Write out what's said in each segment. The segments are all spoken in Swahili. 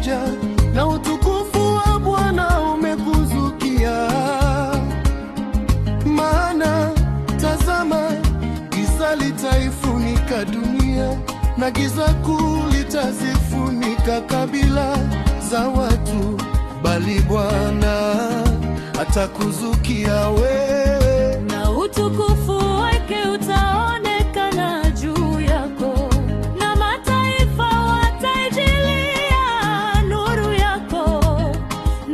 pamoja, na utukufu wa Bwana umekuzukia. Maana tazama, giza litaifunika dunia, na giza kuu litazifunika kabila za watu, bali Bwana atakuzukia wewe, na utukufu wake utaonekana juu yako, na mataifa wataijilia nuru yako,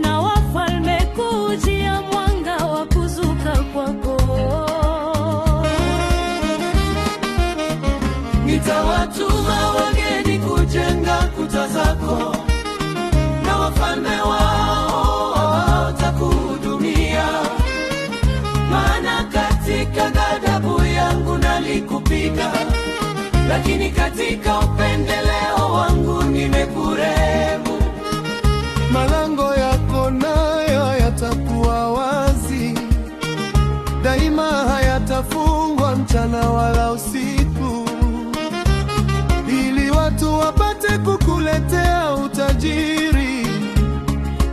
na wafalme kujia mwanga wa kuzuka kwako. Nitawatuma wageni kujenga kuta zako, na wafalme wao watakuhudumia. Maana katika ghadhabu yangu nalikupiga, lakini katika upendeleo wangu nimekurehemu. Malango yako nayo yatakuwa wazi daima, hayatafungwa mchana wala usiku, ili watu wapate kukuletea utajiri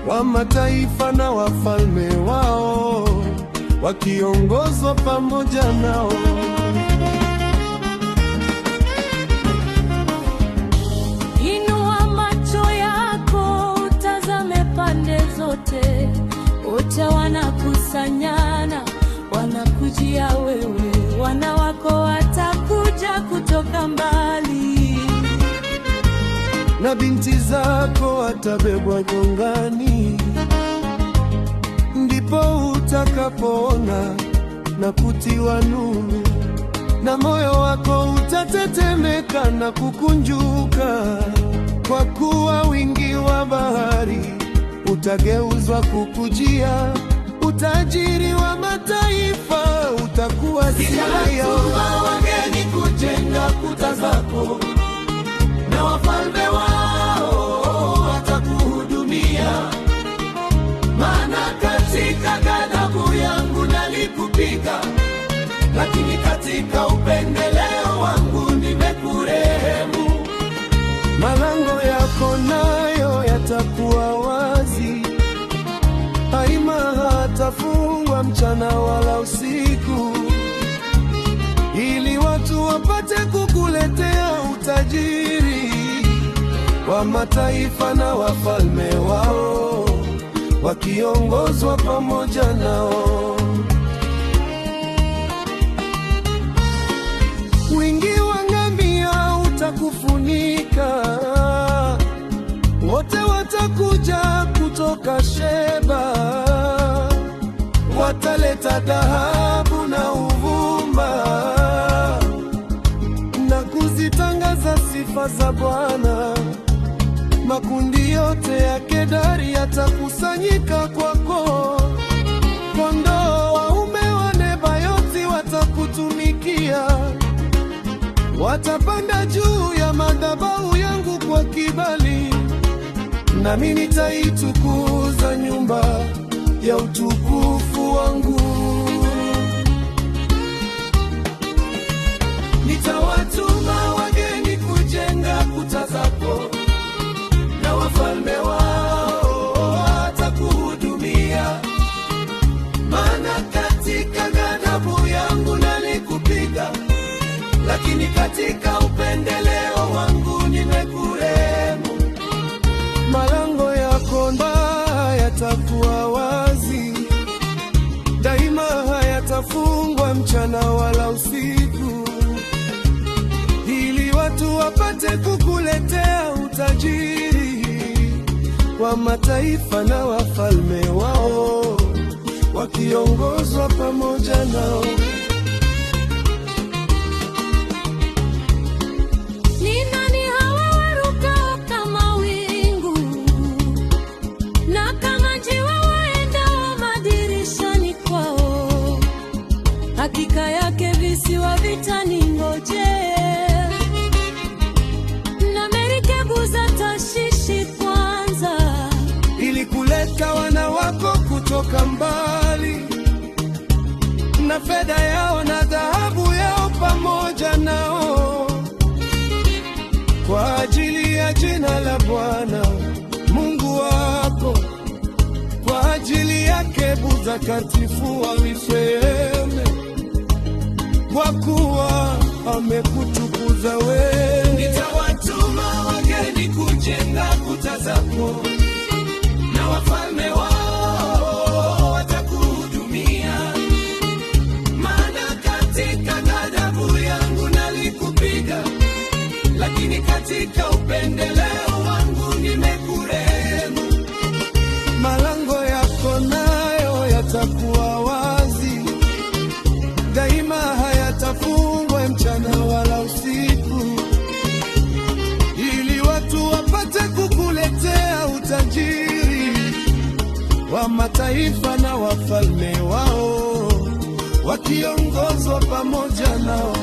wa mataifa na wafalme wao, wakiongozwa pamoja nao. Inua macho yako utazame pande zote, wote wanakusanyana, wanakujia wewe. Wana wako watakuja kutoka mbali, na binti zako watabebwa gongani. Ndipo utakapoona na kutiwa nuru, na moyo wako utatetemeka na kukunjuka, kwa kuwa wingi wa bahari utageuzwa kukujia. Utajiri wa mataifa utakuwa siri yao. Wageni kujenga kuta zako, na wafalme wao watakuhudumia. Maana katika ghadhabu yangu nalikupiga, lakini katika upendeleo wangu nimekurehemu. Malango yako nayo yatakuwa wazi, daima hatafungwa mchana wala usiku, ili watu wapate kukuletea utajiri wa mataifa na wafalme wao, wakiongozwa pamoja nao. Wingi wa ngamia utakufunika, wote watakuja kutoka Sheba, wataleta dhahabu na uvumba, na kuzitangaza sifa za Bwana. Makundi yote ya Kedari yatakusanyika kwako, kondoo waume wa Nebayoti watakutumikia. Watapanda juu ya madhabahu yangu kwa kibali, nami nitaitukuza nyumba ya utukufu wangu. Nitawatuma wageni kujenga kuta zako, na wafalme wao watakuhudumia. Maana katika ghadhabu yangu nalikupiga, lakini katika upendeleo wangu nimekurehemu. Malango yako yatakuwa wazi daima, hayatafungwa mchana wala usiku, ili watu wapate kukuletea utajiri wa mataifa na wafalme wao, wakiongozwa pamoja nao. Ni nani hawa warukao kama wingu, na kama njiwa waendao madirishani kwao? Hakika yake visiwa vitaningoje, na merikebu za Tashishi kwanza, ili kuleta wana wako kutoka mbali, na fedha yao na dhahabu yao pamoja nao, kwa ajili ya jina la Bwana madhehebu takatifu waliseme, kwa kuwa amekutukuza wewe. Nitawatuma wageni kujenga kuta zako, na wafalme wao watakuhudumia. Maana katika ghadhabu yangu nalikupiga, lakini katika upendeleo wangu nimekurehemu. Malango yako nayo yatakuwa wazi daima, hayatafungwa mchana wala usiku, ili watu wapate kukuletea utajiri wa mataifa na wafalme wao wakiongozwa pamoja nao.